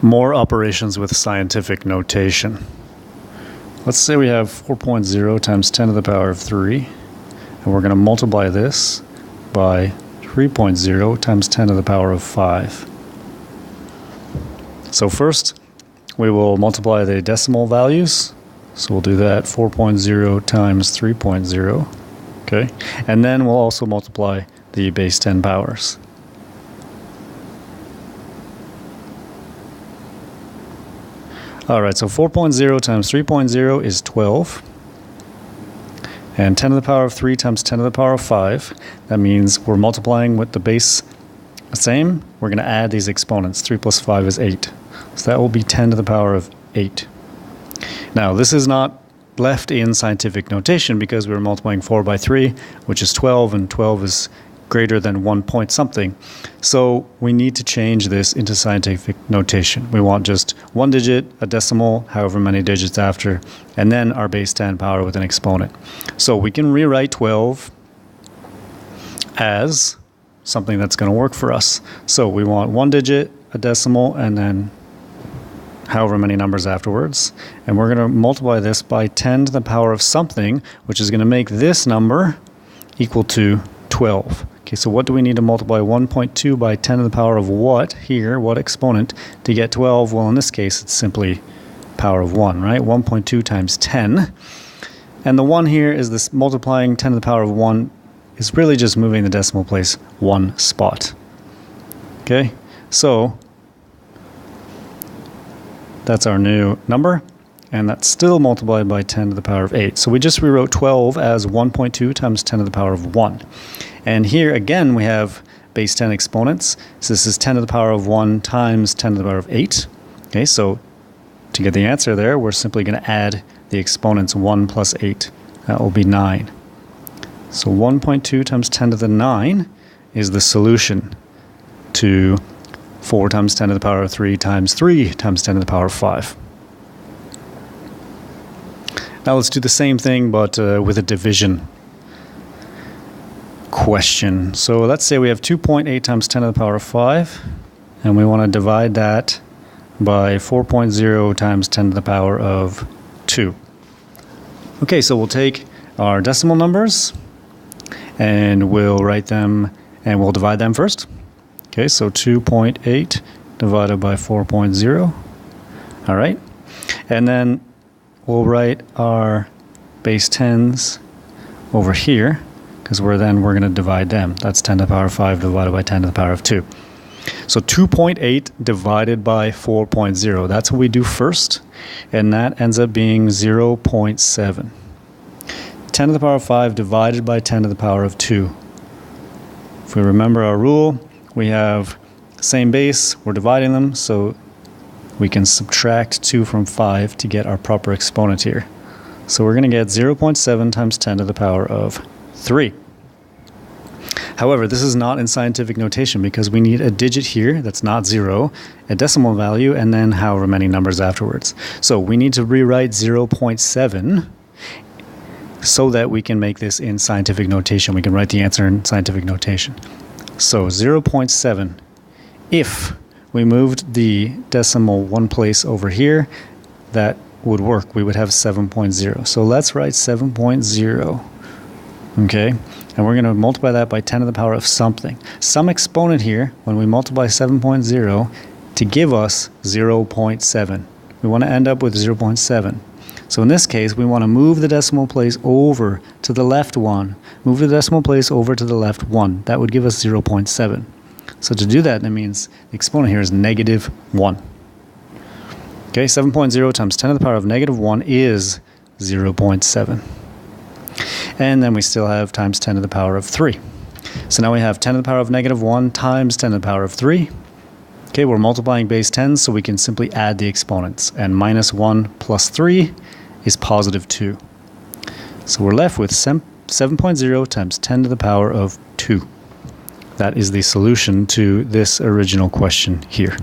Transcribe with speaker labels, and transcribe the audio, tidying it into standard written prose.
Speaker 1: More operations with scientific notation. Let's say we have 4.0 times 10 to the power of 3, and we're going to multiply this by 3.0 times 10 to the power of 5. So first, we will multiply the decimal values. So we'll do that, 4.0 times 3.0, okay? And then we'll also multiply the base 10 powers. All right, so 4.0 times 3.0 is 12. And 10 to the power of 3 times 10 to the power of 5. That means we're multiplying with the base the same. We're going to add these exponents. 3 plus 5 is 8. So that will be 10 to the power of 8. Now, this is not left in scientific notation because we're multiplying 4 by 3, which is 12, and 12 is greater than 1 point something. So we need to change this into scientific notation. We want just one digit, a decimal, however many digits after, and then our base 10 power with an exponent. So we can rewrite 12 as something that's going to work for us. So we want one digit, a decimal, and then however many numbers afterwards. And we're going to multiply this by 10 to the power of something, which is going to make this number equal to 12. Okay, so what do we need to multiply 1.2 by 10 to the power of what here, what exponent, to get 12? Well, in this case, it's simply power of 1, right? 1.2 times 10. And the 1 here is this multiplying 10 to the power of 1 is really just moving the decimal place one spot. Okay, so that's our new number, and that's still multiplied by 10 to the power of 8. So we just rewrote 12 as 1.2 times 10 to the power of 1. And here again we have base 10 exponents. So this is 10 to the power of 1 times 10 to the power of 8. Okay, so to get the answer there, we're simply going to add the exponents 1 plus 8. That will be 9. So 1.2 times 10 to the 9 is the solution to 4 times 10 to the power of 3 times 3 times 10 to the power of 5. Now let's do the same thing, but with a division question. So let's say we have 2.8 times 10 to the power of 5, and we want to divide that by 4.0 times 10 to the power of 2. Okay, so we'll take our decimal numbers, and we'll write them, and we'll divide them first. Okay, so 2.8 divided by 4.0. All right, and then we'll write our base 10s over here, because we're going to divide them. That's 10 to the power of 5 divided by 10 to the power of 2. So 2.8 divided by 4.0. That's what we do first, and that ends up being 0.7. 10 to the power of 5 divided by 10 to the power of 2. If we remember our rule, we have same base, we're dividing them, so we can subtract 2 from 5 to get our proper exponent here. So we're going to get 0.7 times 10 to the power of 3. However, this is not in scientific notation because we need a digit here that's not 0, a decimal value, and then however many numbers afterwards. So we need to rewrite 0.7 so that we can make this in scientific notation. We can write the answer in scientific notation. So 0.7, if we moved the decimal one place over here, that would work. We would have 7.0. So let's write 7.0. Okay, and we're going to multiply that by 10 to the power of something. Some exponent here, when we multiply 7.0, to give us 0.7. We want to end up with 0.7. So in this case, we want to move the decimal place over to the left 1. Move the decimal place over to the left 1. That would give us 0.7. So to do that means the exponent here is negative 1. Okay, 7.0 times 10 to the power of negative 1 is 0.7. And then we still have times 10 to the power of 3. So now we have 10 to the power of negative 1 times 10 to the power of 3. Okay, we're multiplying base 10, so we can simply add the exponents. And minus 1 plus 3 is positive 2. So we're left with 7.0 times 10 to the power of 2. That is the solution to this original question here.